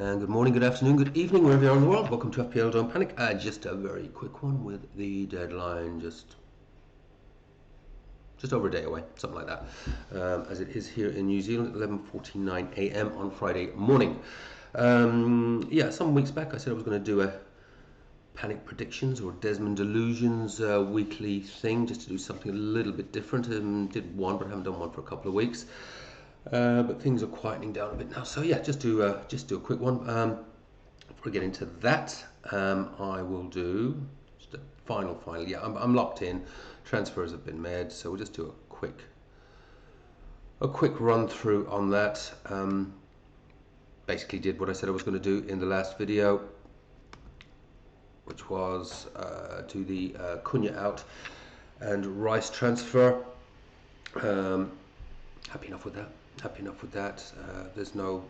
And good morning, good afternoon, good evening, wherever you are in the world. Welcome to FPL. Don't panic. Just a very quick one with the deadline just over a day away, something like that, as it is here in New Zealand, 11:49 a.m. on Friday morning. Yeah, some weeks back I said I was going to do a panic predictions or Desmond delusions weekly thing, just to do something a little bit different. Did one, but I haven't done one for a couple of weeks. But things are quietening down a bit now, so yeah, just do a quick one. Before we get into that, I will do just a final. Yeah, I'm locked in. Transfers have been made, so we'll just do a quick run through on that. Basically, did what I said I was going to do in the last video, which was do the Cunha out and Rice transfer. Happy enough with that. There's no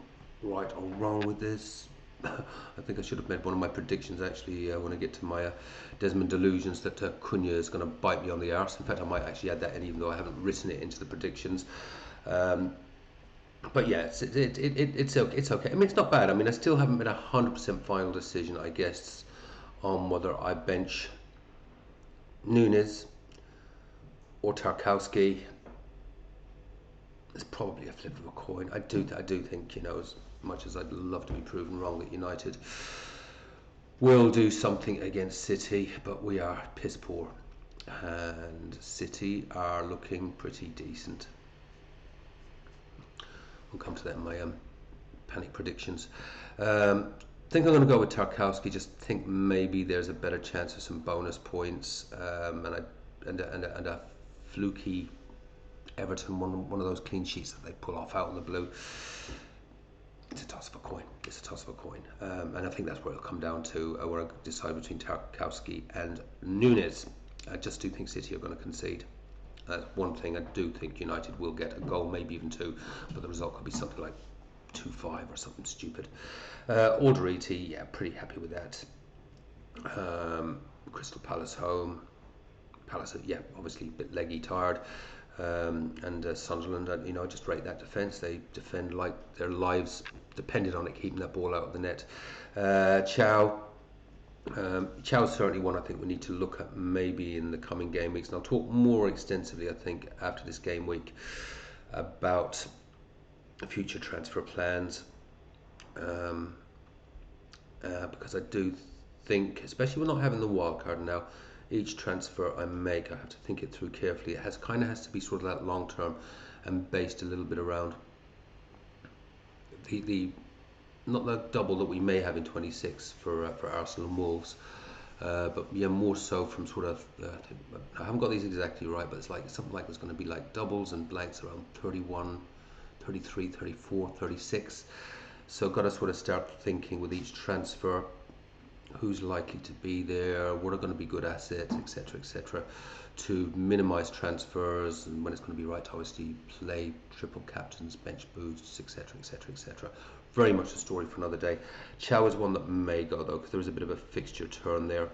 right or wrong with this. I think I should have made one of my predictions actually when I get to my Desmond delusions, that Cunha is going to bite me on the arse. In fact, I might actually add that in, even though I haven't written it into the predictions. But yeah, it's okay. I mean, it's not bad. I mean, I still haven't made a 100% final decision, I guess, on whether I bench Nunes or Tarkowski. It's probably a flip of a coin. I do think, you know, as much as I'd love to be proven wrong, that United will do something against City, but we are piss poor, and City are looking pretty decent. We'll come to that in my panic predictions. Think I'm going to go with Tarkowski. Just think maybe there's a better chance of some bonus points, and a fluky Everton, one of those clean sheets that they pull off out in the blue. It's a toss of a coin. And I think that's where it'll come down to, where I decide between Tarkowski and Nunes. I just do think City are going to concede. That's one thing. I do think United will get a goal, maybe even two, but the result could be something like 2-5 or something stupid. Alderete, yeah, pretty happy with that. Crystal Palace home. Palace, yeah, obviously a bit leggy, tired. And Sunderland, you know, I just rate that defence. They defend like their lives depended on it, keeping that ball out of the net. Chow's certainly one I think we need to look at maybe in the coming game weeks, and I'll talk more extensively, I think, after this game week about future transfer plans, because I do think, especially with not having the wild card now, each transfer I make, I have to think it through carefully. It kind of has to be sort of that long term and based a little bit around the not the double that we may have in 26 for Arsenal and Wolves, but yeah, more so from sort of I haven't got these exactly right, but it's like something like there's going to be like doubles and blanks around 31, 33, 34, 36. So got to sort of start thinking with each transfer, who's likely to be there, what are going to be good assets, etc., to minimize transfers, and when it's going to be right to obviously play triple captains, bench boosts, etc. Very much a story for another day. Chow is one that may go though, because there is a bit of a fixture turn there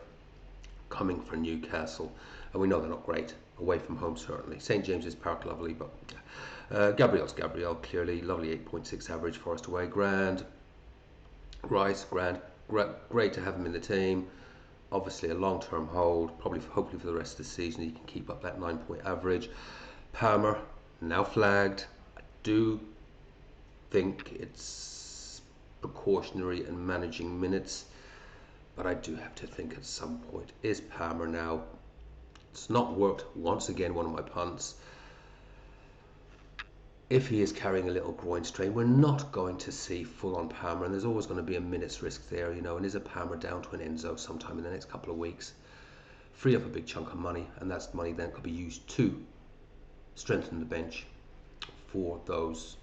coming for Newcastle, and we know they're not great away from home. Certainly St James's Park, lovely, but Gabriel, clearly lovely, 8.6 average. Forest away, grand. Rice, grand. Great to have him in the team. Obviously a long-term hold, hopefully for the rest of the season he can keep up that 9-point average. Palmer, now flagged. I do think it's precautionary and managing minutes, but I do have to think at some point, is Palmer now? It's not worked once again, one of my punts. If he is carrying a little groin strain, we're not going to see full-on Palmer, and there's always going to be a minute's risk there, you know. And is a Palmer down to an Enzo sometime in the next couple of weeks? Free up a big chunk of money, and that money then could be used to strengthen the bench for those,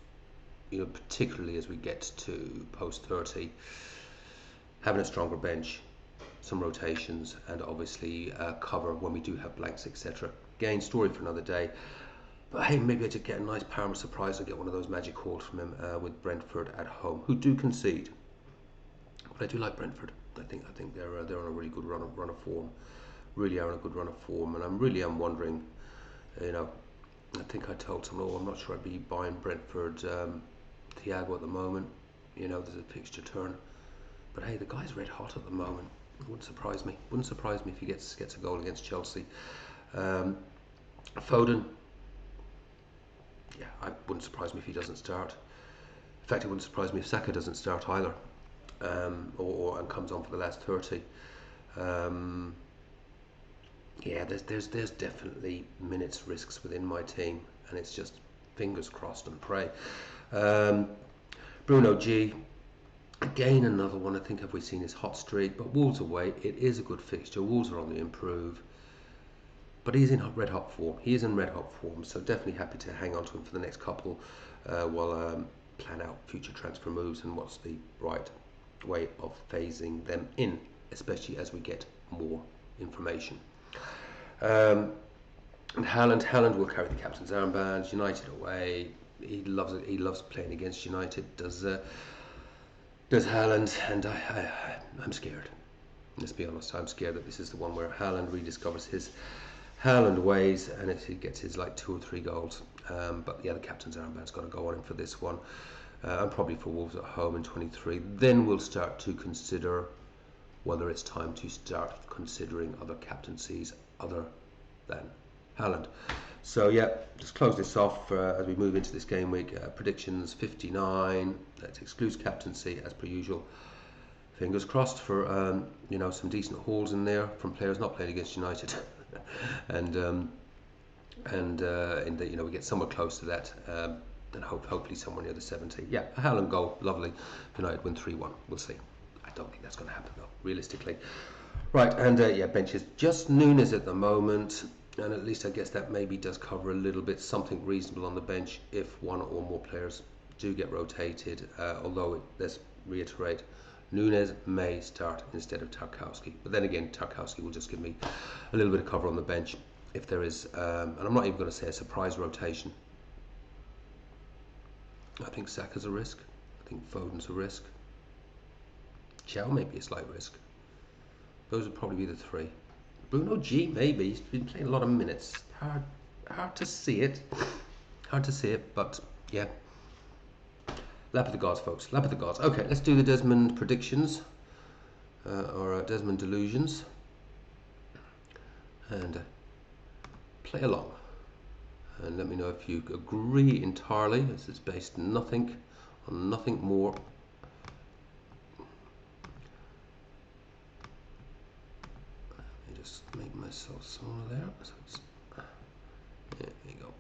you know, particularly as we get to post 30, having a stronger bench, some rotations, and obviously cover when we do have blanks, etc. Again, story for another day. But hey, maybe I just get a nice Palmer surprise and get one of those magic calls from him with Brentford at home, who do concede. But I do like Brentford. I think they're on a really good run of form. Really are on a good run of form, and I'm wondering, you know, I think I told someone, oh, I'm not sure I'd be buying Brentford Thiago at the moment. You know, there's a fixture turn. But hey, the guy's red hot at the moment. It wouldn't surprise me. Wouldn't surprise me if he gets a goal against Chelsea. Foden, yeah, I wouldn't surprise me if he doesn't start. In fact, it wouldn't surprise me if Saka doesn't start either, and comes on for the last 30. Yeah, there's definitely minutes risks within my team, and it's just fingers crossed and pray. Bruno G, again another one. I think have we seen his hot streak, but Wolves away, it is a good fixture. Wolves are on the improve, but he's in red hot form. He is in red hot form, so definitely happy to hang on to him for the next couple, while plan out future transfer moves and what's the right way of phasing them in, especially as we get more information. And Haaland will carry the captain's armband. United away. He loves it. He loves playing against United. Does Haaland? And I'm scared. Let's be honest. I'm scared that this is the one where Haaland rediscovers his Haaland ways, and he gets his like 2 or 3 goals. But yeah, the captain's armband's got to go on him for this one, and probably for Wolves at home in 23. Then we'll start to consider whether it's time to start considering other captaincies other than Haaland. So yeah, just close this off as we move into this game week. Predictions 59. That excludes captaincy as per usual. Fingers crossed for some decent hauls in there from players not playing against United, and in that we get somewhere close to that. Then hopefully somewhere near the 70. Yeah, a Haaland goal, lovely. United win 3-1. We'll see. I don't think that's going to happen though, realistically. Right, and benches just Nunes at the moment, and at least I guess that maybe does cover a little bit, something reasonable on the bench if one or more players do get rotated. Although let's reiterate, Nunes may start instead of Tarkowski, but then again, Tarkowski will just give me a little bit of cover on the bench if there is, and I'm not even going to say a surprise rotation. I think Saka's a risk. I think Foden's a risk. Chow may be a slight risk. Those would probably be the 3. Bruno G, maybe. He's been playing a lot of minutes. Hard to see it. Hard to see it, but yeah. Lap of the gods, folks. Lap of the gods. Okay, let's do the Desmond predictions, or Desmond delusions, and play along. And let me know if you agree entirely. This is based on nothing more. Make myself smaller there. So there you go.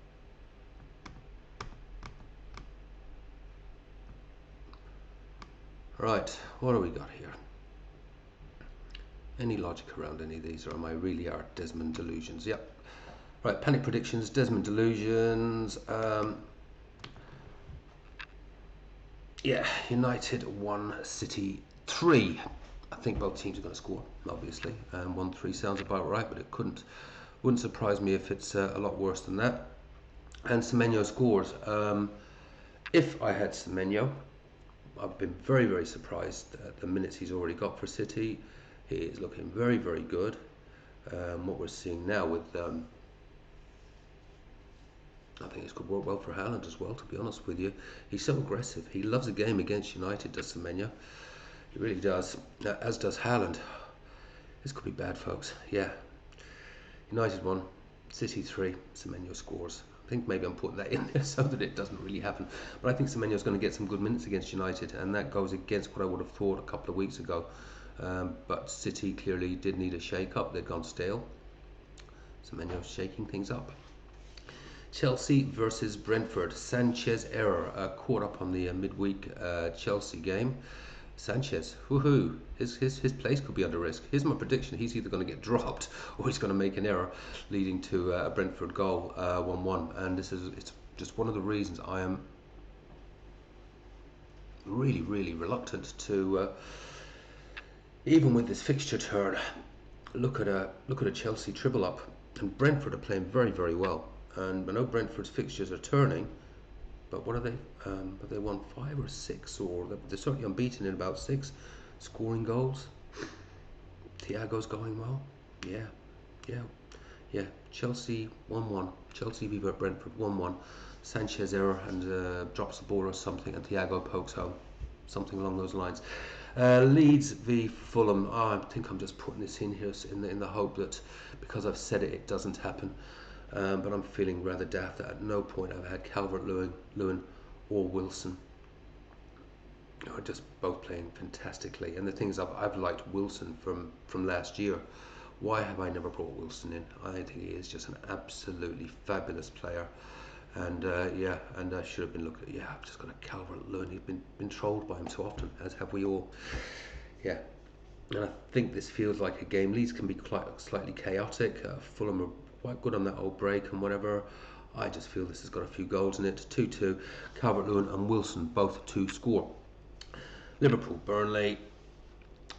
Right, what do we got here? Any logic around any of these, or am I really are Desmond delusions? Yep. Right, panic predictions, Desmond delusions. Yeah, United 1, City 3. I think both teams are going to score, obviously, and 1-3 sounds about right, but wouldn't surprise me if it's a lot worse than that. And Semenyo scores. If I had Semenyo, I've been very, very surprised at the minutes he's already got for City. He is looking very, very good. What we're seeing now with, I think this could work well for Haaland as well, to be honest with you. He's so aggressive. He loves a game against United, does Semenyo. He really does, as does Haaland. This could be bad, folks. Yeah. United 1, City 3, Semenyo scores. I think maybe I'm putting that in there so that it doesn't really happen. But I think Semenyo's going to get some good minutes against United, and that goes against what I would have thought a couple of weeks ago. But City clearly did need a shake-up. They'd gone stale. Semenyo's shaking things up. Chelsea versus Brentford. Sanchez error. Caught up on the midweek Chelsea game. Sanchez, woohoo! His place could be under risk. Here's my prediction: he's either going to get dropped or he's going to make an error, leading to a Brentford goal, 1-1. And it's just one of the reasons I am really, really reluctant to, even with this fixture turn, look at a Chelsea triple up. And Brentford are playing very, very well. And I know Brentford's fixtures are turning. But what are they? Have they won 5 or 6? Or they're certainly unbeaten in about 6 scoring goals. Thiago's going well. Yeah. Chelsea 1-1. Chelsea v Brentford 1-1. Sanchez error and drops the ball or something, and Thiago pokes home. something along those lines. Leeds v Fulham. I think I'm just putting this in here in the hope that because I've said it doesn't happen. But I'm feeling rather daft that at no point I've had Calvert-Lewin or Wilson. Just both playing fantastically. And the thing is, I've liked Wilson from last year. Why have I never brought Wilson in? I think he is just an absolutely fabulous player. And I should have been looking at, I've just got a Calvert-Lewin. He's been trolled by him so often, as have we all. Yeah. And I think this feels like a game. Leeds can be quite slightly chaotic. Fulham are quite good on that old break and whatever. I just feel this has got a few goals in it. 2-2. Calvert-Lewin and Wilson both to score. Liverpool, Burnley.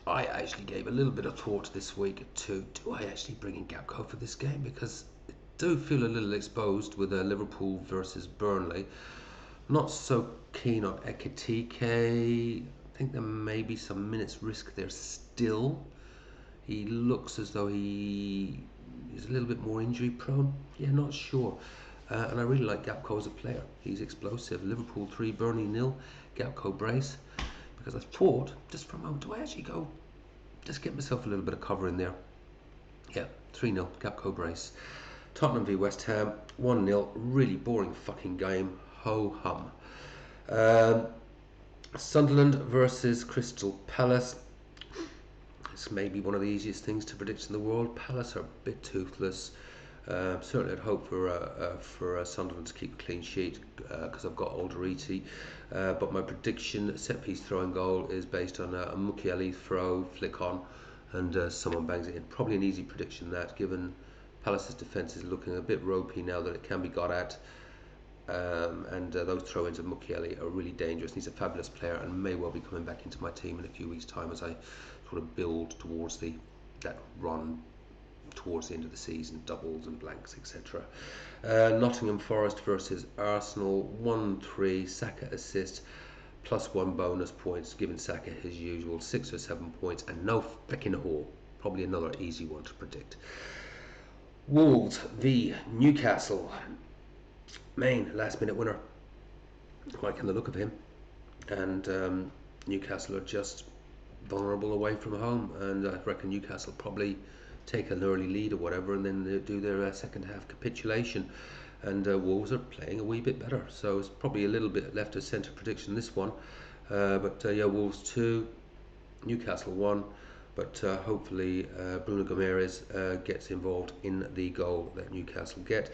I actually gave a little bit of thought this week to, do I actually bring in Gakpo for this game? Because I do feel a little exposed with Liverpool versus Burnley. Not so keen on Ekitike. I think there may be some minutes risk there still. He looks as though he is a little bit more injury prone. Yeah, not sure. And I really like Gakpo as a player. He's explosive. Liverpool 3, Burnley 0. Gakpo brace. Because I thought, just for a moment, do I actually go, just get myself a little bit of cover in there? Yeah, 3-0, Gakpo brace. Tottenham v West Ham, 1-0, really boring fucking game, ho-hum. Sunderland versus Crystal Palace. This may be one of the easiest things to predict in the world. Palace are a bit toothless. Certainly I'd hope for Sunderland to keep a clean sheet because I've got Alderete. But my prediction, set piece throwing goal, is based on a Mukiele throw, flick on, and someone bangs it in. Probably an easy prediction that, given Palace's defence is looking a bit ropey now that it can be got at. And those throw-ins of Mukiele are really dangerous. He's a fabulous player and may well be coming back into my team in a few weeks' time as I sort of build towards that run towards the end of the season, doubles and blanks, etc. Nottingham Forest versus Arsenal, 1-3, Saka assist, +1 bonus points, giving Saka his usual 6 or 7 points, and no flicking hole. Probably another easy one to predict. Wolves v Newcastle. Main last minute winner. Liking the look of him. And Newcastle are just vulnerable away from home, and I reckon Newcastle probably take an early lead or whatever, and then they do their second half capitulation. And Wolves are playing a wee bit better, so it's probably a little bit left of centre prediction this one. But Wolves 2, Newcastle 1. But hopefully Bruno Gomes gets involved in the goal that Newcastle get.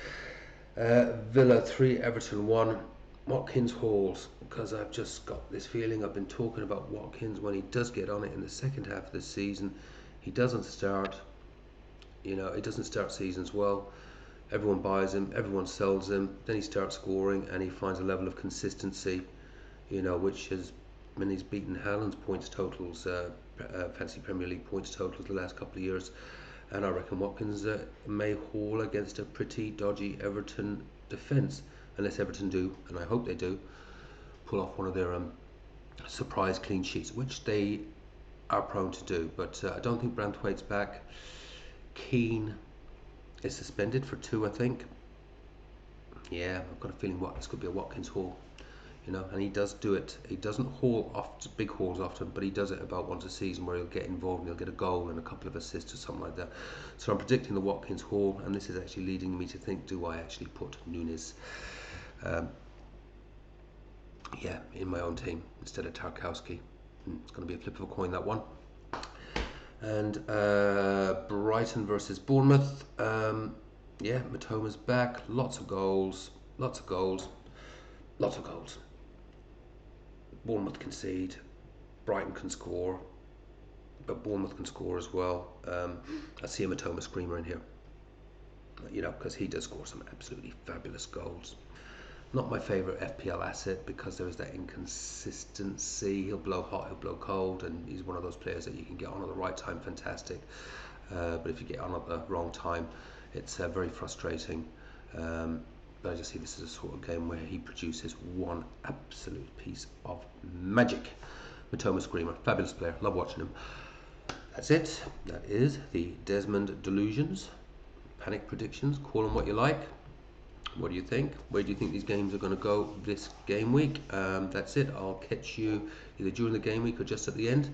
Villa 3, Everton 1. Watkins Halls, because I've just got this feeling. I've been talking about Watkins. When he does get on it in the second half of the season, he doesn't start. He doesn't start seasons well. Everyone buys him, everyone sells him. Then he starts scoring, and he finds a level of consistency, which has when he's beaten Haaland's points totals, fancy Premier League points totals the last couple of years. And I reckon Watkins may haul against a pretty dodgy Everton defence, unless Everton do, and I hope they do, pull off one of their surprise clean sheets, which they are prone to do. But I don't think Branthwaite's back. Keane is suspended for 2, I think. Yeah, I've got a feeling this could be a Watkins haul. And he does do it. He doesn't haul off big hauls often, but he does it about once a season where he'll get involved and he'll get a goal and a couple of assists or something like that. So I'm predicting the Watkins haul, and this is actually leading me to think, do I actually put Nunes in my own team instead of Tarkowski? It's going to be a flip of a coin, that one. And Brighton versus Bournemouth. Matoma's back. Lots of goals. Bournemouth concede, Brighton can score, but Bournemouth can score as well. I see a Matoma screamer in here, because he does score some absolutely fabulous goals. Not my favourite FPL asset because there is that inconsistency. He'll blow hot, he'll blow cold, and he's one of those players that you can get on at the right time, fantastic. But if you get on at the wrong time, it's very frustrating. But I just see this as a sort of game where he produces one absolute piece of magic. Matoma Screamer, fabulous player, love watching him. That's it. That is the Desmond Delusions. Panic predictions, call them what you like. What do you think? Where do you think these games are going to go this game week? That's it. I'll catch you either during the game week or just at the end.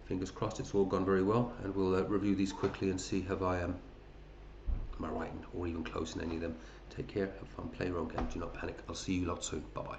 Fingers crossed it's all gone very well, and we'll review these quickly and see have I am I right or even close in any of them. Take care, have fun, play your own game, do not panic. I'll see you lot soon. Bye bye.